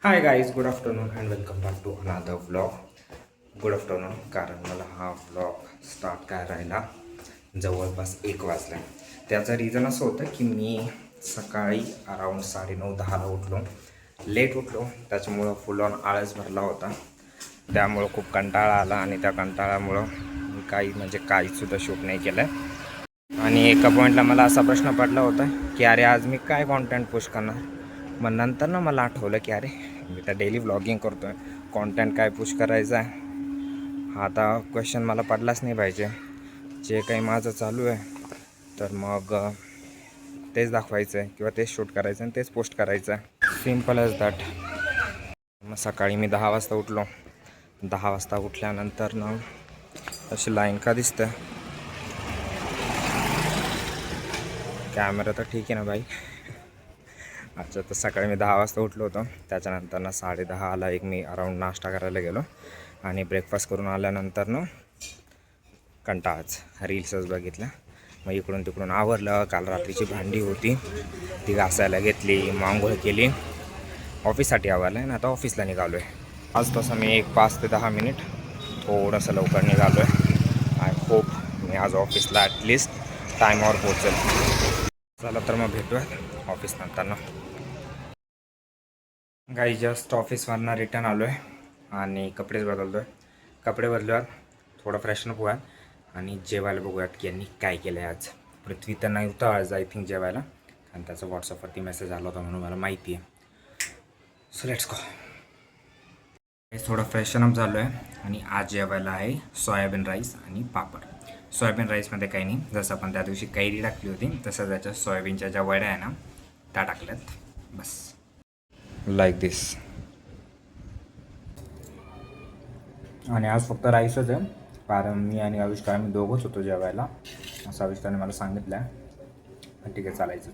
High guys, good afternoon and welcome back to another vlog. Good afternoon, कारण मला हा vlog start करायला जवळपास 1 वाजला. त्याचं रिझन असं होतं की मी सकाळी अराऊंड 9:30-10ला उठलो. लेट उठलो, त्याच्यामुळं फुल ऑन आळस भरला होता. त्यामुळं खूप कंटाळा आला आणि त्या कंटाळ्यामुळं मी काहीसुद्धा शूट नाही केलं. आणि एका पॉईंटला मला असा प्रश्न पडला होता की अरे आज मी काय कॉन्टेंट पुश करणार. मग नंतर मला आठवलं की अरे मी तर डेली व्लॉगिंग करतो आहे, कॉन्टेंट काय पुश करायचा आहे हा आता क्वेश्चन मला पडलाच नाही पाहिजे. जे काही माझं चालू आहे तर मग तेच दाखवायचं आहे किंवा तेच शूट करायचं आणि तेच पोस्ट करायचं आहे. Simple as that. मग सकाळी मी 10 वाजता उठलो. 10 वाजता उठल्यानंतर अशी लाईन का दिसतं. कॅमेरा तर ठीक आहे ना बाई. अच्छा, तर सकाळी मी 10 वाजता उठलो होतो. त्याच्यानंतर 10:30ला मी अराऊंड नाश्ता करायला गेलो आणि ब्रेकफास्ट करून आल्यानंतर कंटाळाच रील्सच बघितल्या. मग इकडून तिकडून आवरलं. काल रात्रीची भांडी होती ती घासायला घेतली, आंघोळ केली, ऑफिससाठी आवरलं आहे आणि आता ऑफिसला निघालो आहे. आज तसं मी 5 ते 10 मिनिट थोडंसं लवकर निघालो आहे. आय होप मी आज ऑफिसला ॲटलिस्ट टायमावर पोहोचेल. चला तर मग भेटूया ऑफिस नंतर. काही जस्ट ऑफिसवरनं रिटर्न आलो आहे आणि कपडेच बदलतो आहे. कपडे बदलूयात, थोडं फ्रेशनअप होऊयात आणि जेवायला बघूयात की यांनी काय केलं आहे आज. पृथ्वी तर नाही होता आज आय थिंक जेवायला, आणि त्याचा व्हॉट्सअपवरती मेसेज आला होता म्हणून मला माहिती आहे. So let's go. थोडं फ्रेशनअप झालो आहे आणि आज जेवायला आहे सोयाबीन राईस आणि पापड. सोयाबीन राईसमध्ये काही नाही, जसं आपण त्या दिवशी कैरी टाकली होती तसं त्याच्या सोयाबीनच्या ज्या वड्या आहे ना त्या टाकल्यात, बस लाईक दिस. आणि आज फक्त राईसच आहे, कारण मी आणि आविष्कार आम्ही दोघंच होतो जेवायला असं आविष्कारने मला सांगितलं आहे. ठीक आहे, चालायचं.